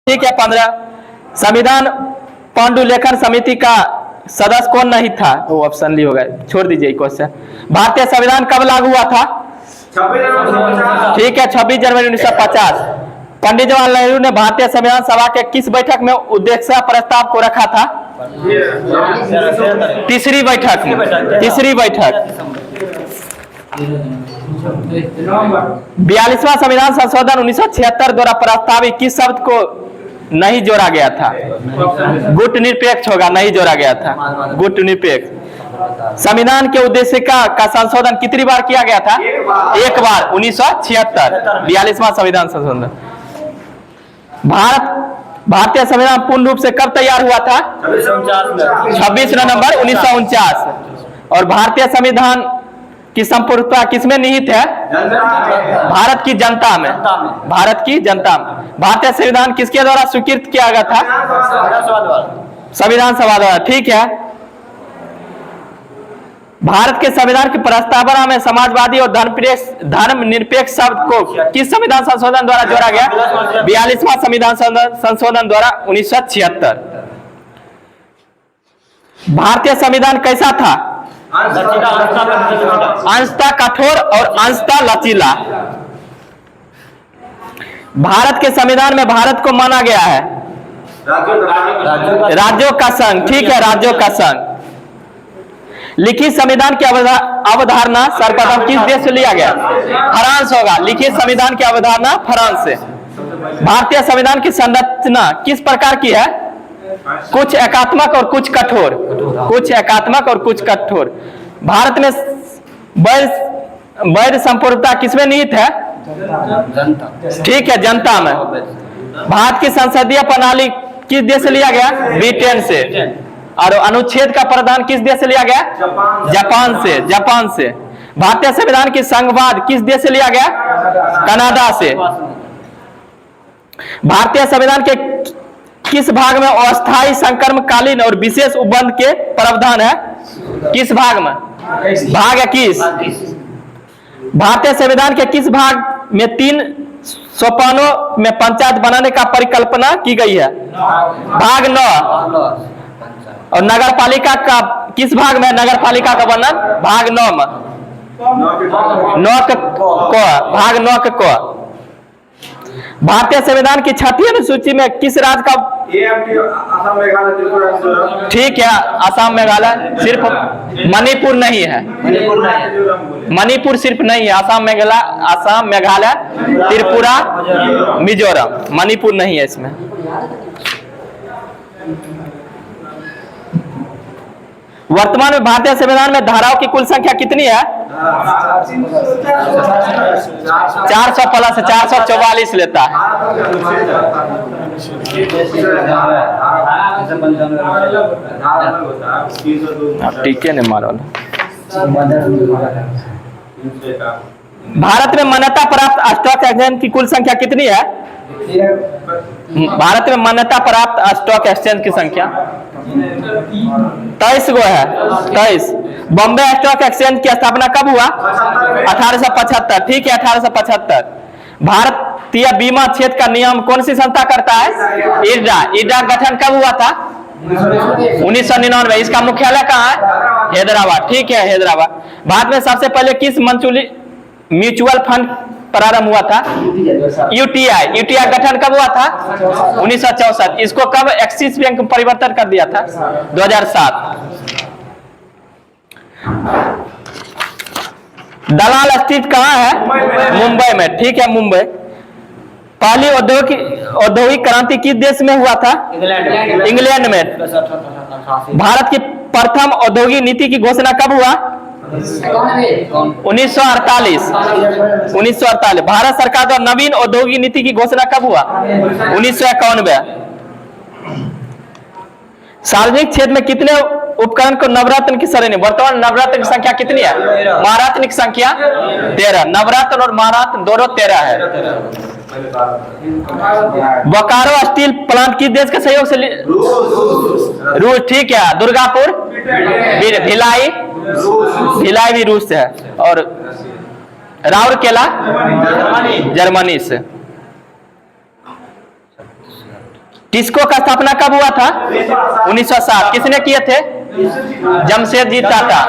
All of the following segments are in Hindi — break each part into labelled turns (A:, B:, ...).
A: ठीक है। 15 संविधान पांडुलेखन समिति का सदस्य कौन नहीं था? वो ऑप्शन ली होगा, छोड़ दीजिए क्वेश्चन। भारतीय संविधान कब लागू हुआ था?
B: 26
A: ठीक है, 26 जनवरी 1950। पंडित जवाहरलाल नेहरू ने भारतीय संविधान सभा के किस बैठक में उद्देश्य प्रस्ताव को रखा था? तीसरी बैठक में। तीसरी बैठक। 42वां संविधान संशोधन 1976 द्वारा प्रस्तावित किस शब्द को नहीं जोड़ा गया था? गुट निरपेक्ष होगा, नहीं जोड़ा गया था, गुट निरपेक्ष। संविधान के उद्देश्य का संशोधन कितनी बार किया गया था? एक बार, 1976, 42वां संविधान संशोधन। भारतीय संविधान पूर्ण रूप से कब तैयार हुआ था? 26 नवंबर 1949। और भारतीय संविधान की संपूर्णता किसमें निहित है? भारत की जनता में। भारत की जनता में। भारतीय संविधान किसके द्वारा स्वीकृत किया गया था? संविधान सभा द्वारा। ठीक है। भारत के संविधान की प्रस्तावना में समाजवादी और धर्मनिरपेक्ष शब्द को किस संविधान संशोधन द्वारा जोड़ा गया? 42वां संविधान संशोधन द्वारा 1976। भारतीय संविधान कैसा था? अंशतः कठोर और अंशतः लचीला। भारत के संविधान में भारत को माना गया है राज्यों का संघ। ठीक है, राज्यों का संघ। लिखित संविधान की अवधारणा सर्वप्रथम किस देश से लिया गया? फ्रांस होगा। लिखित संविधान की अवधारणा फ्रांस से। भारतीय संविधान की संरचना किस प्रकार की है? कुछ एकात्मक और कुछ कठोर। कुछ एकात्मक और कुछ कठोर। भारत में वैध संपूर्णता किसमें निहित है? ठीक है, जनता में। भारत की संसदीय प्रणाली किस देश से लिया गया? ब्रिटेन से। और अनुच्छेद का प्रावधान किस देश से लिया गया? जापान से। जापान से। भारतीय संविधान की संघवाद किस देश से लिया गया? कनाडा से। भारतीय संविधान के किस भाग में अस्थायी संक्रमणकालीन और विशेष उपबंध के प्रावधान है? किस भाग में? भाग 21। भारतीय संविधान के किस भाग में 3 सोपानों में पंचायत बनाने का परिकल्पना की गई है? भाग 9। और नगरपालिका का किस भाग में? नगरपालिका का वर्णन भाग 9 में। 9 भाग 9 को। भारतीय संविधान की 6वीं अनुसूची में किस राज्य का?
B: असम, मेघालय, त्रिपुरा।
A: ठीक है, असम, मेघालय। सिर्फ मणिपुर नहीं है। मणिपुर सिर्फ नहीं है। असम, मेघालय, त्रिपुरा, मिजोरम। मणिपुर नहीं है इसमें। वर्तमान में भारतीय संविधान में धाराओं की कुल संख्या कितनी है? 400 प्लस 444 लेता है। ठीक है, नहीं मारो। भारत में मान्यता प्राप्त स्टॉक एक्सचेंज की कुल संख्या कितनी है? भारत में मान्यता प्राप्त स्टॉक एक्सचेंज की संख्या 23 गो है। 23। बॉम्बे स्टॉक एक्सचेंज की स्थापना कब हुआ? 1875। ठीक है, 1875। भारतीय बीमा क्षेत्र का नियम कौन सी संस्था करता है? इरडा। इरडा गठन कब हुआ था? 1999। इसका मुख्यालय कहाँ है? हैदराबाद। ठीक है, हैदराबाद। भारत में सबसे पहले किस म्यूचुअल फंड प्रारंभ हुआ था? यूटीआई। यूटीआई गठन कब हुआ था? 1964। इसको कब एक्सिस बैंक में परिवर्तन कर दिया था? 2007। दलाल स्थित कहाँ है? मुंबई में। ठीक है, मुंबई। पहली औद्योगिक क्रांति किस देश में हुआ था? इंग्लैंड में। भारत की प्रथम औद्योगिक नीति की घोषणा कब हुआ? 1948। 1948। भारत सरकार द्वारा नवीन औद्योगिक नीति की घोषणा कब हुआ? 1991। सार्वजनिक क्षेत्र में कितने उपकरण को नवरत्न की श्रेणी? वर्तमान नवरत्न की संख्या कितनी है? महारत्न की संख्या 13। नवरत्न और महारत्न दोनों 13 है। बोकारो स्टील प्लांट किस देश के सहयोग से? रूस। ठीक है। दुर्गापुर, भिलाई। भिलाई भी रूस से है। और राउरकेला जर्मनी से। टिस्को का स्थापना कब हुआ था? 1907। किसने किए थे? जमशेदजी टाटा।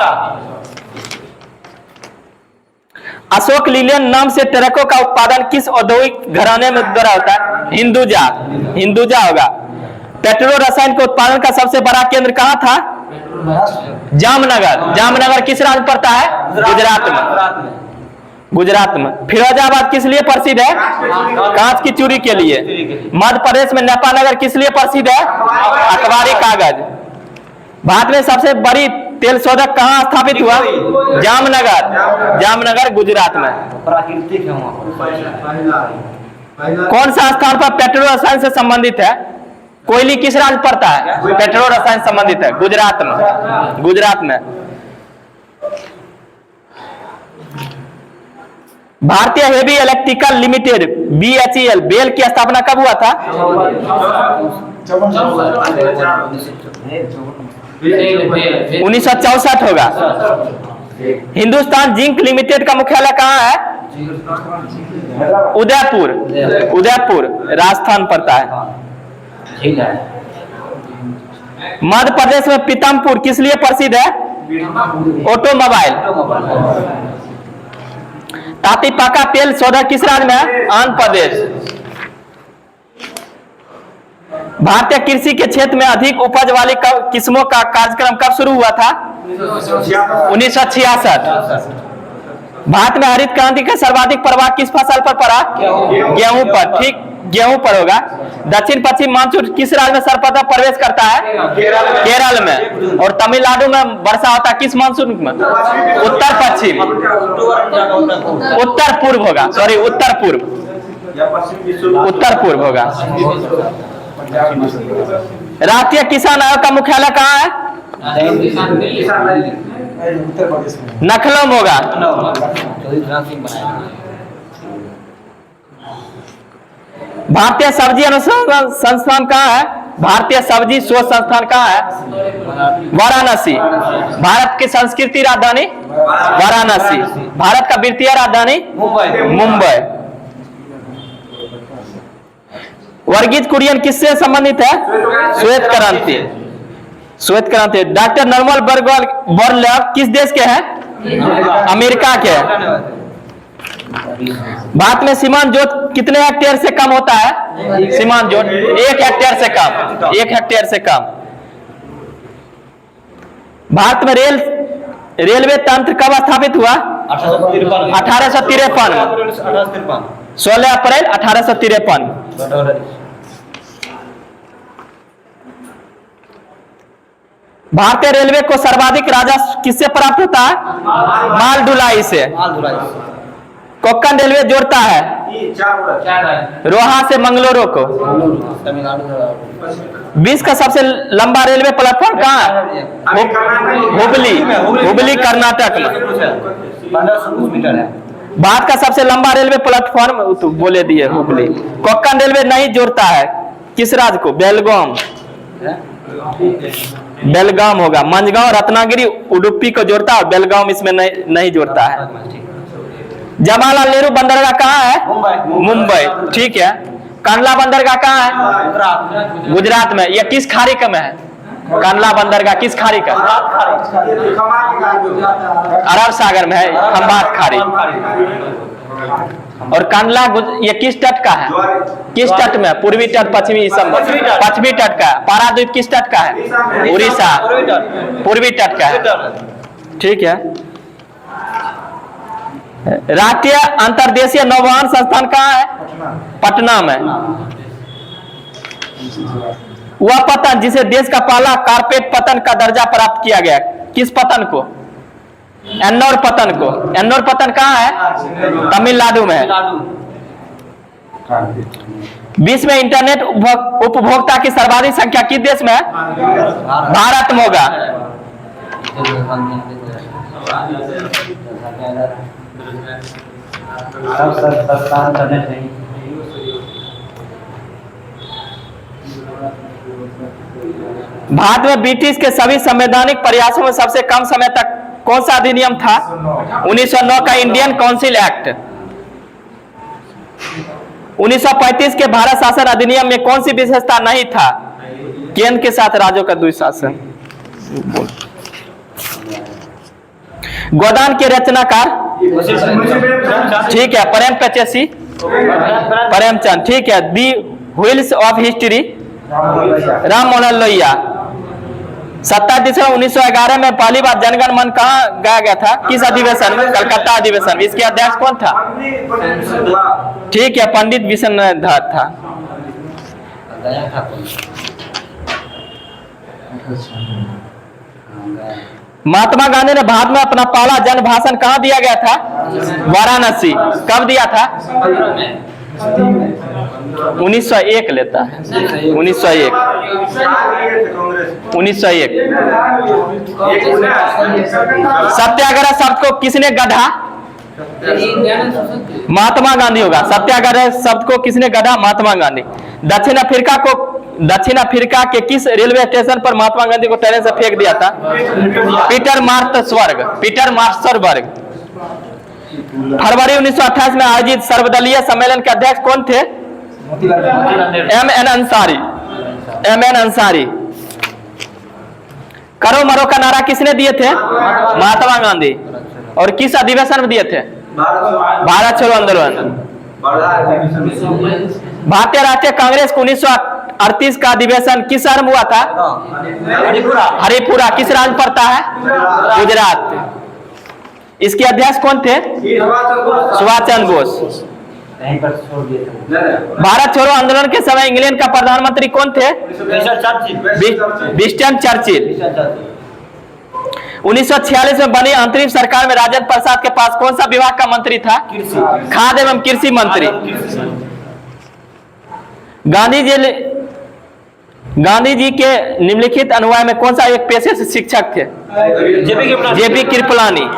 A: अशोक लीलैंड नाम से ट्रकों का उत्पादन किस औद्योगिक घराने में द्वारा होता है? हिंदुजा। हिंदुजा होगा। पेट्रो रसायन के उत्पादन का सबसे बड़ा केंद्र कहाँ था? जामनगर। जामनगर किस राज्य में पड़ता है? गुजरात में। गुजरात में। फिरोजाबाद किस लिए प्रसिद्ध है? कांच की चूड़ी के लिए। मध्य प्रदेश में नेपानगर किस लिए प्रसिद्ध है? अखबारी कागज। भारत में सबसे बड़ी तेल शोधक कहाँ स्थापित हुआ? जामनगर। जामनगर गुजरात में।
C: प्राकृतिक है वहाँ पर।
A: कौन सा स्थान पर पेट्रो रसायन से संबंधित है? कोयली किस राज्य पड़ता है? पेट्रो रसायन संबंधित है गुजरात में। गुजरात में। Bharatiya heavy electrical limited BHEL BHEL की स्थापना कब हुआ था? 1964 होगा। हिंदुस्तान जिंक लिमिटेड का मुख्यालय कहाँ है? उदयपुर। उदयपुर राजस्थान पड़ता है। मध्य प्रदेश में पीतमपुर किस लिए प्रसिद्ध है? ऑटोमोबाइल। तातीपाका तेल शोधक किस राज्य में है? आंध्र प्रदेश। भारतीय कृषि के क्षेत्र में अधिक उपज वाली किस्मों का कार्यक्रम कब शुरू हुआ था? 1966। भारत में हरित क्रांति का सर्वाधिक प्रभाव किस फसल पर पड़ा? गेहूं पर। ठीक, गेहूं पर होगा। दक्षिण पश्चिम मानसून किस राज्य में सर्वप्रथम प्रवेश करता है? केरल में। और तमिलनाडु में वर्षा होता है किस मानसून में? उत्तर पश्चिम। उत्तर पूर्व होगा, सॉरी उत्तर पूर्व। उत्तर पूर्व होगा। राष्ट्रीय किसान आयोग का मुख्यालय कहाँ है? नखलम होगा। भारतीय सब्जी अनुसंधान संस्थान कहाँ है? भारतीय सब्जी शोध संस्थान कहाँ है? वाराणसी। भारत की संस्कृति राजधानी? वाराणसी। भारत का वित्तीय राजधानी? मुंबई। वर्गीज कुरियन किससे संबंधित है? श्वेत क्रांति। श्वेत क्रांति। डॉक्टर नॉर्मन बोरलॉग किस देश के हैं? अमेरिका के। भारत में सीमांत जोत कितने हेक्टेयर से कम होता है? सीमांत जोत 1 हेक्टेयर से कम। 1 हेक्टेयर से कम। भारत में रेलवे तंत्र कब स्थापित हुआ? 1853। 16 अप्रैल 1853। भारतीय रेलवे को सर्वाधिक राजस्व किससे प्राप्त होता है? माल ढुलाई से। कोंकण रेलवे जोड़ता है रोहा से मंगलोर को। विश्व का सबसे लंबा रेलवे प्लेटफॉर्म कहाँ है? हुबली। हुबली कर्नाटक में।
C: 1520 मीटर है।
A: भारत का सबसे लंबा रेलवे प्लेटफॉर्म तो बोले दिए हुबली। कोंकण रेलवे नहीं जोड़ता है किस राज्य को? बेलगाम। बेलगाम होगा। मंझगांव रत्नागिरी उडुपी को जोड़ता है, बेलगाम इसमें नहीं जोड़ता है। जवाहरलाल नेहरू बंदरगाह कहाँ है? मुंबई। ठीक है। कांडला बंदरगाह कहाँ है? गुजरात में। यह किस खाड़ी का में है? कांडला बंदरगाह किस खाड़ी का? अरब सागर में है, खंबात खाड़ी। और कांडला ये किस तट का है? किस तट में? पूर्वी तट, पश्चिमी, पश्चिमी तट का। पारादीप किस तट का है? उड़ीसा। पूर्वी तट का है। ठीक है। राष्ट्रीय अंतर्देशीय नौवहन संस्थान कहाँ है? पटना में। वह पतन जिसे देश का पहला कारपेट पतन का दर्जा प्राप्त किया गया, किस पतन को? एन्नौर पतन को। एन्नौर पतन कहाँ है? तमिलनाडु में है। विश्व में इंटरनेट उपभोक्ता की सर्वाधिक संख्या किस देश में है? भारत में होगा। भारत में ब्रिटिश के सभी संवैधानिक प्रयासों में सबसे कम समय तक कौन सा अधिनियम था? 1909 का इंडियन काउंसिल एक्ट। 1935 के भारत शासन अधिनियम में कौन सी विशेषता नहीं था? केंद्र के साथ राज्यों का द्विशासन। गोदान के रचनाकार? ठीक है, प्रेमचंद। ठीक है, दी wheels of history? Ram Manohar Lohia. 27 दिसंबर 1911 में पहली बार जनगण मन कहाँ गाया गया था? किस अधिवेशन में? कलकत्ता अधिवेशन। इसके अध्यक्ष कौन था? ठीक है, पंडित विश्वनाथ था। महात्मा गांधी ने भारत में अपना पहला जन भाषण कहाँ दिया गया था? वाराणसी। कब दिया था? 1901 लेता है। 1901। सत्याग्रह शब्द को किसने गढ़ा? महात्मा गांधी होगा। सत्याग्रह शब्द को किसने गढ़ा? महात्मा गांधी। दक्षिण अफ्रीका के किस रेलवे स्टेशन पर महात्मा गांधी को ट्रेन से फेंक दिया था? पीटर मार्ट्सबर्ग। फरवरी 1928 में आयोजित सर्वदलीय सम्मेलन के अध्यक्ष कौन थे? एम.एन. अंसारी। करो मरो का नारा किसने दिए थे? महात्मा गांधी। और किस अधिवेशन में दिए थे? भारत छोड़ो आंदोलन। भारतीय राष्ट्रीय कांग्रेस को 1938 का अधिवेशन किस शहर में हुआ था? हरिपुरा। किस राज्य पड़ता है? गुजरात। इसके अध्यक्ष कौन थे? सुभाष चंद्र बोस। भारत छोड़ो आंदोलन के समय इंग्लैंड का प्रधानमंत्री कौन थे? Winston Churchill. 1946 में बनी अंतरिम सरकार में राजेंद्र प्रसाद के पास कौन सा विभाग का मंत्री था? खाद्य एवं कृषि मंत्री। गांधी जी के निम्नलिखित अनुयायी में कौन सा एक पेशे से शिक्षक थे? जेपी कृपलानी।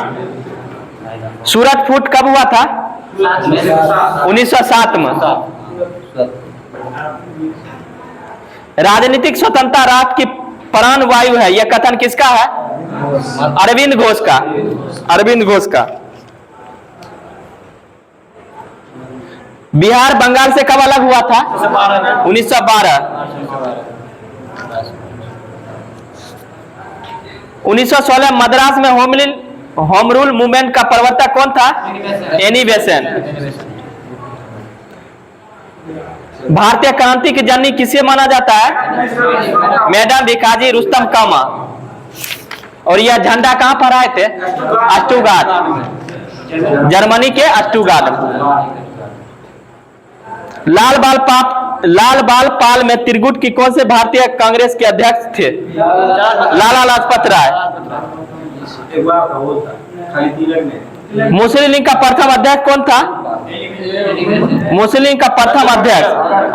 A: सूरज फूट कब हुआ था? 1907 में। राजनीतिक स्वतंत्रता राष्ट्र की प्राण वायु है, यह कथन किसका है? अरविंद घोष का। बिहार बंगाल से कब अलग हुआ था? 1912। 1916 मद्रास में होम रूल मूवमेंट का प्रवर्तक कौन था? Annie Besant. भारतीय क्रांति की जननी किसे माना जाता है? मैडम भिकाजी रुस्तम कामा। और यह झंडा कहां पर आए थे? स्टुटगार्ट, जर्मनी के स्टुटगार्ट। लाल बाल पाल में त्रिगुट की कौन से भारतीय कांग्रेस के अध्यक्ष थे? लाला लाजपत राय। मुस्लिम लीग का प्रथम अध्यक्ष कौन था? मुस्लिम लीग का प्रथम अध्यक्ष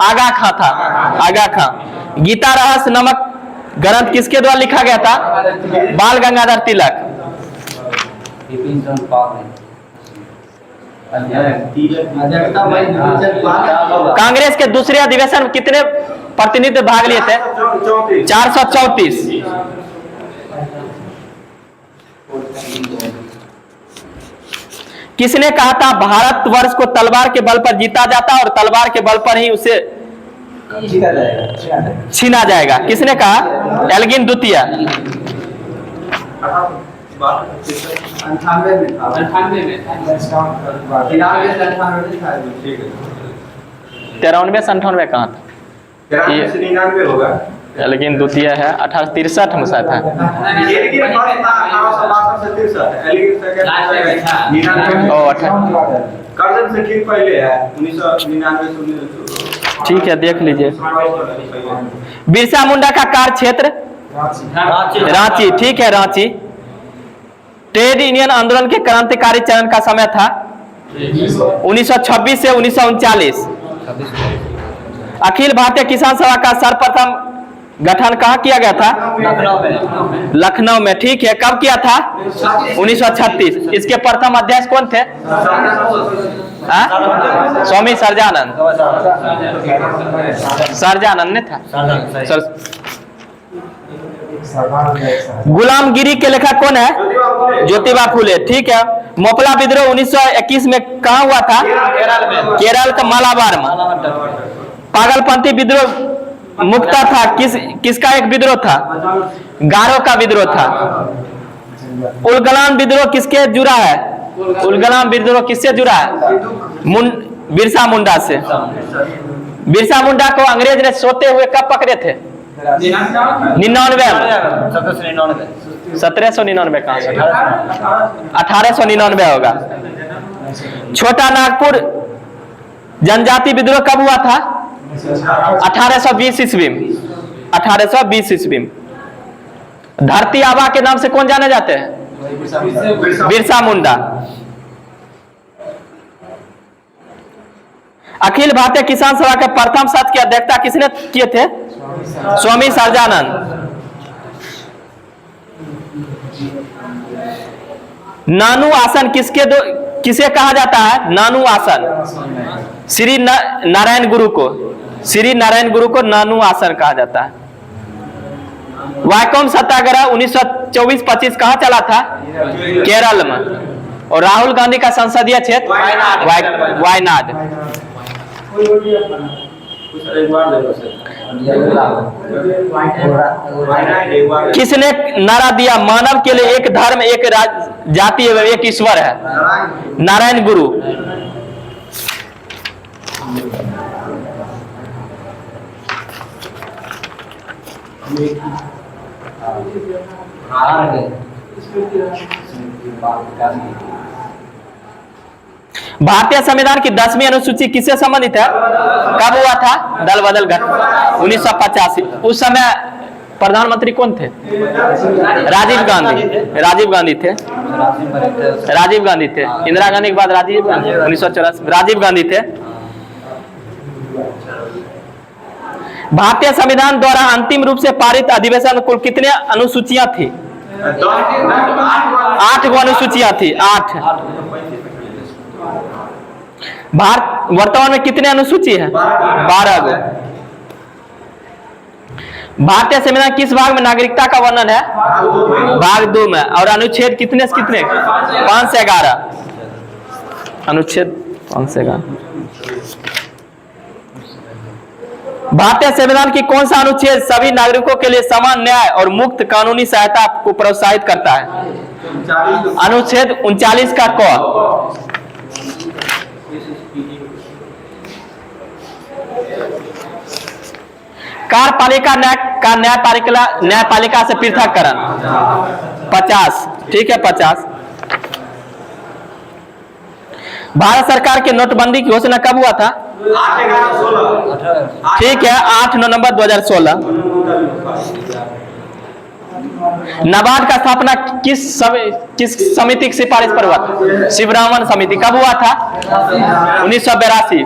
A: आगा खां था। गीता रहस्य नामक ग्रंथ किसके द्वारा लिखा गया था? बाल गंगाधर तिलक। कांग्रेस के दूसरे अधिवेशन में कितने प्रतिनिधि भाग लिए थे? 434। किसने कहा था भारतवर्ष को तलवार के बल पर जीता जाता और तलवार के बल पर ही उसे छीना जाएगा? किसने कहा? एल्गिन द्वितीय। 93-98 कहाँ था?
B: 93 होगा।
A: एल्गिन द्वितीय है 1863 में शायद है। ठीक है, देख लीजिए। बिरसा मुंडा का कार्य क्षेत्र? रांची। ठीक है, रांची। ट्रेड यूनियन आंदोलन के क्रांतिकारी चरण का समय था 1926 से 1939। अखिल भारतीय किसान सभा का सर्वप्रथम गठन कहाँ किया गया था? लखनऊ में। ठीक है, कब किया था? 1936। इसके प्रथम अध्यक्ष कौन थे? स्वामी सरजानंद ने था। गुलामगिरी के लेखक कौन है? ज्योतिबा फुले, ठीक है। मोपला विद्रोह 1921 में कहाँ हुआ था?
C: केरल में।
A: केरल का मालाबार में।
C: मालाबार तट पे।
A: पागलपंथी विद्रोह मुक्ता था, किसका एक विद्रोह था? गारो का विद्रोह था। उलगलान विद्रोह किसके जुड़ा है? उलगलान विद्रोह किससे जुड़ा है? बिरसा मुंडा से। बिरसा मुंडा को अंग्रेज ने सोते हुए कब पकड़े थे? 99 में। 1799 कहाँ से? 1899 होगा। छोटा नागपुर जनजाति विद्रोह कब हुआ था? 1820 ईस्वी में। 1820 ईस्वी में। धरती आबा के नाम से कौन जाने जाते हैं? बिरसा मुंडा। अखिल भारतीय किसान सभा के प्रथम सत्र की अध्यक्षता किसने किए थे? स्वामी सहजानंद। नानू आसन किसे कहा जाता है? नानू आसन श्री नारायण गुरु को, श्री नारायण गुरु को नानू आसन कहा जाता है। वायकोम सत्याग्रह 1924-25 कहाँ चला था? केरल में। और राहुल गांधी का संसदीय क्षेत्र वायनाड। किसने नारा दिया मानव के लिए एक धर्म, एक जाति एवं एक ईश्वर है? नारायण गुरु। भारतीय संविधान की 10वीं अनुसूची किससे संबंधित है? कब हुआ था? दल बदल गठन 1985। उस समय प्रधानमंत्री कौन थे? राजीव गांधी। राजीव गांधी थे। राजीव गांधी थे। इंदिरा गांधी के बाद राजीव गांधी 1984 राजीव गांधी थे। भारतीय संविधान द्वारा अंतिम रूप से पारित अधिवेशन कुल कितने अनुसूचियां थी? 8 गो अनुसूचियां थी। 8। भारत वर्तमान में कितने अनुसूची है? 12 गो। भारतीय संविधान किस भाग में नागरिकता का वर्णन है? भाग 2 में। और अनुच्छेद कितने से कितने? 5 से 11। अनुच्छेद 5 से 11। भारतीय संविधान की कौन सा अनुच्छेद सभी नागरिकों के लिए समान न्याय और मुक्त कानूनी सहायता को प्रोत्साहित करता है? अनुच्छेद 39 का क। कार्यपालिका का न्यायपालिका से पृथककरण 50, ठीक है 50। भारत सरकार के नोटबंदी की घोषणा कब हुआ था?
B: 8/11/16।
A: ठीक है 8 नवंबर 2016। नाबार्ड का स्थापना किस समिति की सिफारिश पर हुआ था? शिवरामन समिति। कब हुआ था? 1982।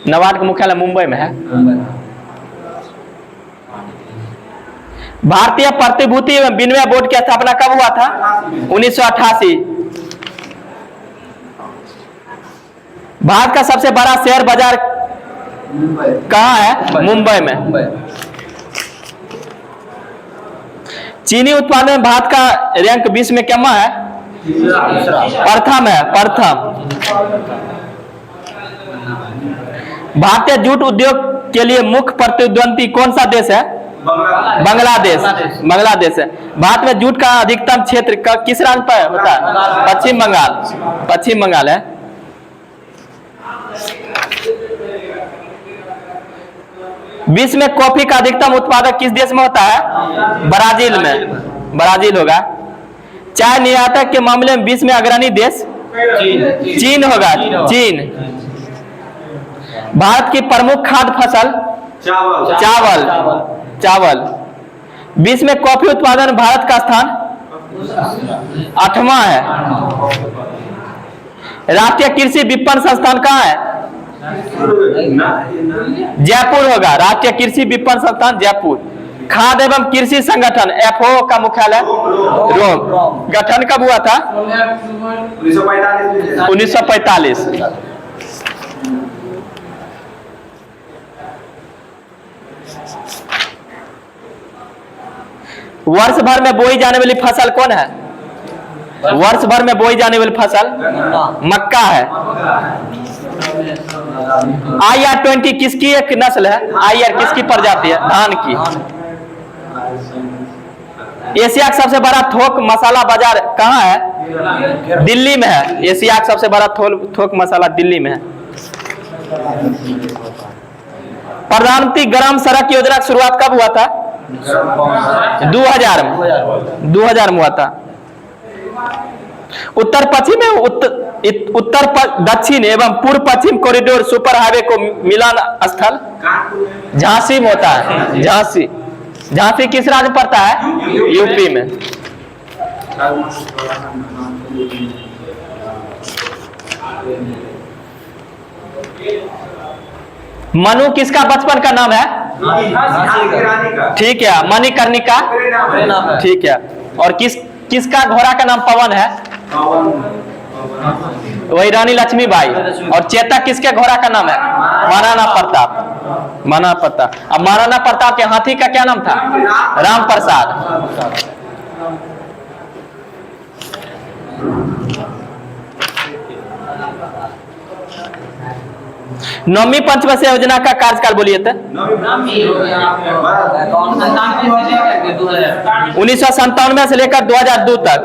A: नाबार्ड का मुख्यालय मुंबई में है। भारतीय प्रतिभूति एवं विनिमय बोर्ड की स्थापना कब हुआ था? 1988। भारत का सबसे बड़ा शेयर बाजार कहाँ है? मुंबई में। चीनी उत्पादन में भारत का रैंक विश्व में क्या है? प्रथम है, प्रथम। भारतीय जूट उद्योग के लिए मुख्य प्रतिद्वंदी कौन सा देश है? बांग्लादेश। बांग्लादेश है। भारत में जूट का अधिकतम क्षेत्र किस राज्य पर होता है? पश्चिम बंगाल। पश्चिम बंगाल है। विश्व में कॉफी का अधिकतम उत्पादक किस देश में होता है? ब्राजील में। ब्राजील होगा। चाय निर्यातक के मामले में विश्व में अग्रणी देश चीन होगा। चीन। भारत की प्रमुख खाद्य फसल चावल। चावल। विश्व में कॉफी उत्पादन भारत का स्थान 8वां है। राष्ट्रीय कृषि विपणन संस्थान कहाँ है? जयपुर होगा। राष्ट्रीय कृषि विपणन संस्थान जयपुर। खाद्य एवं कृषि संगठन FAO का मुख्यालय रोम। गठन कब हुआ था? 1945। वर्ष भर में बोई जाने वाली फसल कौन है? वर्ष भर में बोई जाने वाली फसल मक्का है। IR-20 किसकी एक नस्ल है? IR किसकी प्रजाति है? धान की। एशिया का सबसे बड़ा थोक मसाला बाजार कहाँ है? दिल्ली में है। एशिया का सबसे बड़ा थोक मसाला दिल्ली में है। प्रधानमंत्री ग्राम सड़क योजना की शुरुआत कब हुआ था? 2000 में हुआ था। उत्तर पश्चिम में उत्तर दक्षिण एवं पूर्व पश्चिम कॉरिडोर सुपर हाईवे को मिलान स्थल झांसी में होता है। झांसी किस राज्य में पड़ता है? यूपी में। मनु किसका बचपन का नाम है? ठीक है, मणिकर्णिका। ठीक है। और किसका घोड़ा का नाम पवन है? वही रानी लक्ष्मीबाई। और चेतक किसके घोड़ा का नाम है? महाराणा प्रताप। अब महाराणा प्रताप के हाथी का क्या नाम था? राम प्रसाद। नौवीं पंचवर्षीय योजना का कार्यकाल बोलिए तो। 1997 से लेकर 2002 तक।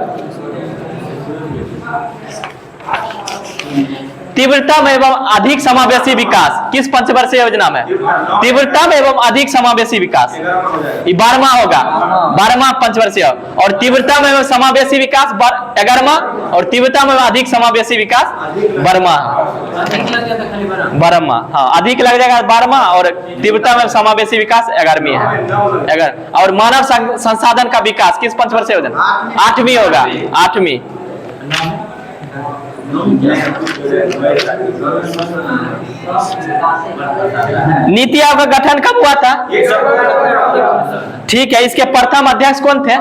A: तीव्रतम एवं अधिक समावेशी विकास किस पंचवर्षीय योजना में? तीव्रतम एवं अधिक समावेशी विकास 12वां होगा। 12वां पंचवर्षीय। और तीव्रतम एवं समावेशी विकास 11वां। और तीव्रतम एवं अधिक समावेशी विकास 12वां। हाँ, अधिक लग जाएगा 12वां और तीव्रतम एवं समावेशी विकास 11वीं है। और मानव संसाधन का विकास किस पंचवर्षीय योजना? 8वीं होगा। 8वीं। नीति आयोग का गठन कब हुआ था? ठीक है। इसके प्रथम अध्यक्ष कौन थे?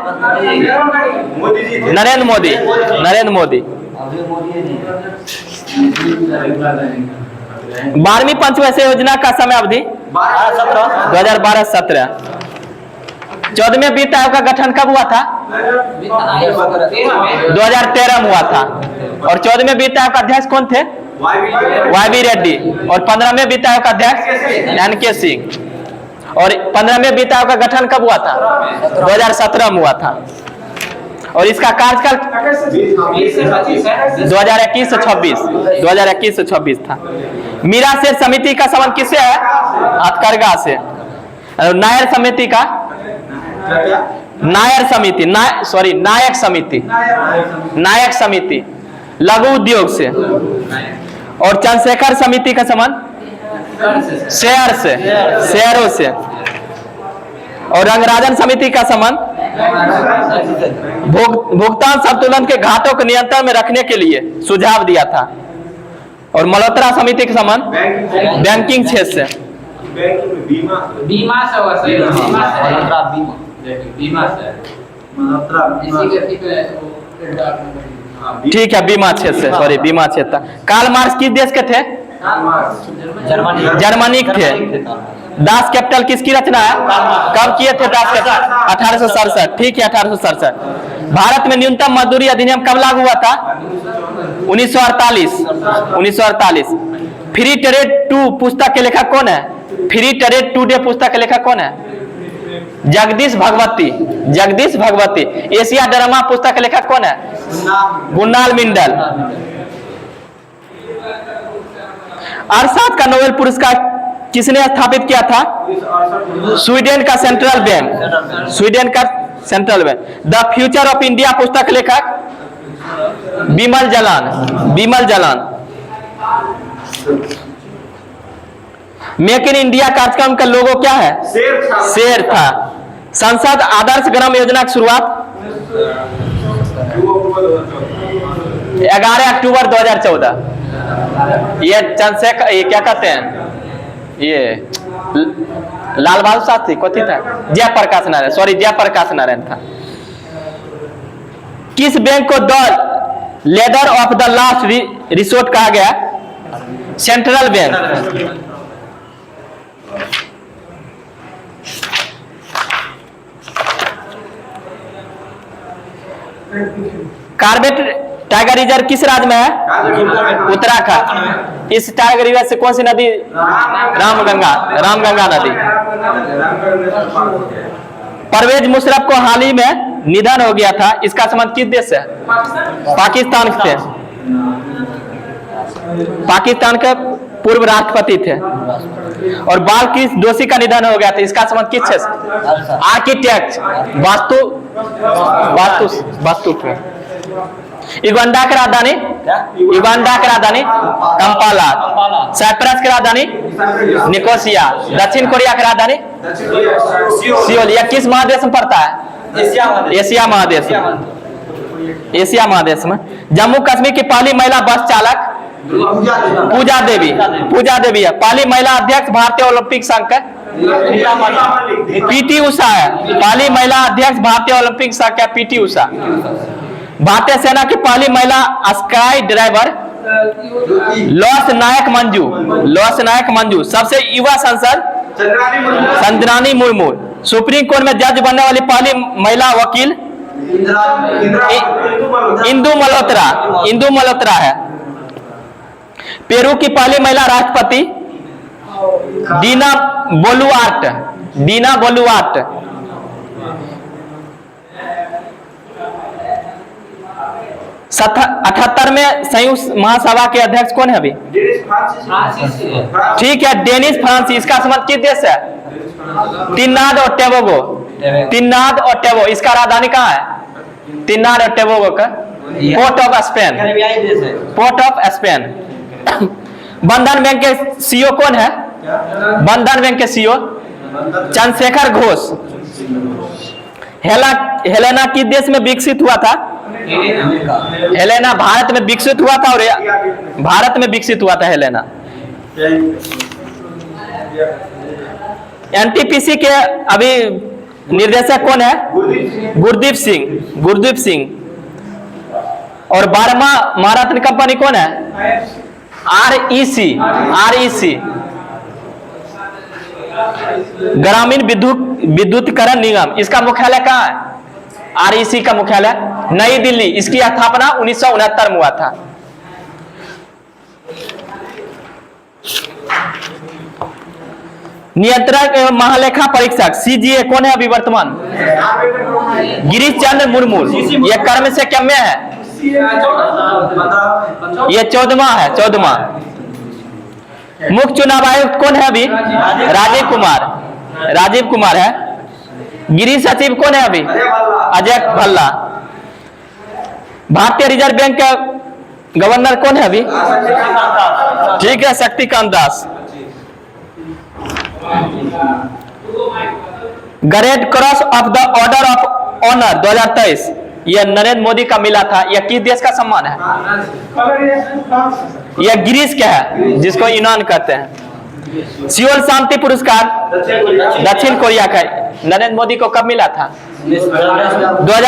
A: नरेंद्र मोदी। 12वीं पंचवर्षीय योजना का समय अवधि 2012-17। 14वें वित्त आयोग का गठन कब हुआ था? 2013 में हुआ था। और 14वें वित्त आयोग का अध्यक्ष कौन थे? YV रेड्डी। और 15वें वित्त आयोग का अध्यक्ष NK सिंह। और 15वें वित्त आयोग का गठन कब हुआ था? 2017 में हुआ था। और इसका कार्यकाल 2021 से 26 था। मीरा शेर समिति का संबंध किससे है? हथकरघा से। नायर समिति का नायक समिति लघु उद्योग से। और चंद्रशेखर समिति का संबंध शेयरों से। और रंगराजन समिति का संबंध भुगतान संतुलन के घाटों को नियंत्रण में रखने के लिए सुझाव दिया था। और मल्होत्रा समिति का संबंध बैंकिंग क्षेत्र से। ठीक है, बीमा क्षेत्र से। बीमा क्षेत्र। कार्ल मार्क्स किस देश के थे? जर्मनी के थे। दास कैपिटल किसकी रचना है? कब किए थे दास कैपिटल? 1867। ठीक है, 1867। भारत में न्यूनतम मजदूरी अधिनियम कब लागू हुआ था? 1948। फ्री ट्रेड 2 पुस्तक के लेखक कौन है? फ्री ट्रेड 2 डे पुस्तक के लेखक कौन है? जगदीश भगवती। एशिया ड्रामा पुस्तक के लेखक कौन है? गुलनाल मिंडल। अरशद का नोबेल पुरस्कार किसने स्थापित किया था? स्वीडन का central bank. The future of India पुस्तक के लेखक Bimal Jalan. Make in India कार्यक्रम का लोगो क्या है? शेर था। संसद आदर्श ग्राम योजना की शुरुआत 11 अक्टूबर 2014। ये चंद्रशेखर, ये क्या कहते हैं, ये लाल बहादुर शास्त्री कथी था? जयप्रकाश नारायण था। किस बैंक को the leather of the last resort कहा गया? Central bank. Corbett tiger reserve किस राज्य में है? उत्तराखंड। इस टाइगर रिजर्व से कौन सी नदी? रामगंगा नदी। परवेज मुशर्रफ को हाल ही में निधन हो गया था, इसका संबंध किस देश से? पाकिस्तान से। पाकिस्तान के पूर्व राष्ट्रपति थे। और बाल कृष्ण दोषी का निधन हो गया था, इसका संबंध किस से? आर्किटेक्ट, वास्तु थे। युगांडा की राजधानी? कंपाला। साइप्रस की राजधानी? निकोसिया। दक्षिण कोरिया की राजधानी? सियोल। यह किस महादेश में पड़ता है? एशिया महादेश में। जम्मू कश्मीर की पहली महिला बस चालक? पूजा देवी है। पहली महिला अध्यक्ष भारतीय ओलंपिक संघ का? पीटी उषा है। पहली महिला अध्यक्ष भारतीय ओलंपिक संघ का? पीटी उषा। भारतीय सेना की पहली महिला स्काई ड्राइवर? लॉस नायक मंजू। सबसे युवा सांसद? चंद्रानी मुर्मू। सुप्रीम कोर्ट में जज बनने वाली पहली महिला वकील? इंदु मल्होत्रा है। पेरू की पहली महिला राष्ट्रपति? डीना बोलुआर्ट। 78वें संयुक्त महासभा के अध्यक्ष कौन है अभी? ठीक है, डेनिस फ्रांसीसी। इसका संबंध किस देश है? त्रिनाद और टोबैगो। इसका राजधानी कहाँ है? त्रिनाद और टोबैगो का? Port of Spain. बंधन बैंक के सीईओ कौन है? बंधन बैंक के सीईओ चंद्रशेखर घोष। हेलेना किस देश में विकसित हुआ था? हेलेना भारत में विकसित हुआ था, और भारत में विकसित हुआ था हेलेना। एनटीपीसी के अभी निर्देशक कौन है? गुरदीप सिंह। और 12वां महारत्न कंपनी कौन है? REC। ग्रामीण विद्युतीकरण निगम। इसका मुख्यालय कहाँ है? REC का मुख्यालय नई दिल्ली। इसकी स्थापना 1969 में हुआ था। नियंत्रक एवं महालेखा परीक्षक CGA कौन है अभी वर्तमान? गिरीश चंद्र मुर्मू। यह कर्म से कम में है? यह 14वां है। मुख्य चुनाव आयुक्त कौन है अभी? राजीव कुमार है। गृह सचिव कौन है अभी? अजय भल्ला। भारतीय रिजर्व बैंक का गवर्नर कौन है अभी? ठीक है, Shaktikanta Das. Great cross of the order of honour 2023 यह नरेंद्र मोदी का मिला था। यह किस देश का सम्मान है? यह ग्रीस का है, जिसको यूनान कहते हैं। सियोल शांति पुरस्कार दक्षिण कोरिया का नरेंद्र मोदी को कब मिला था? 2000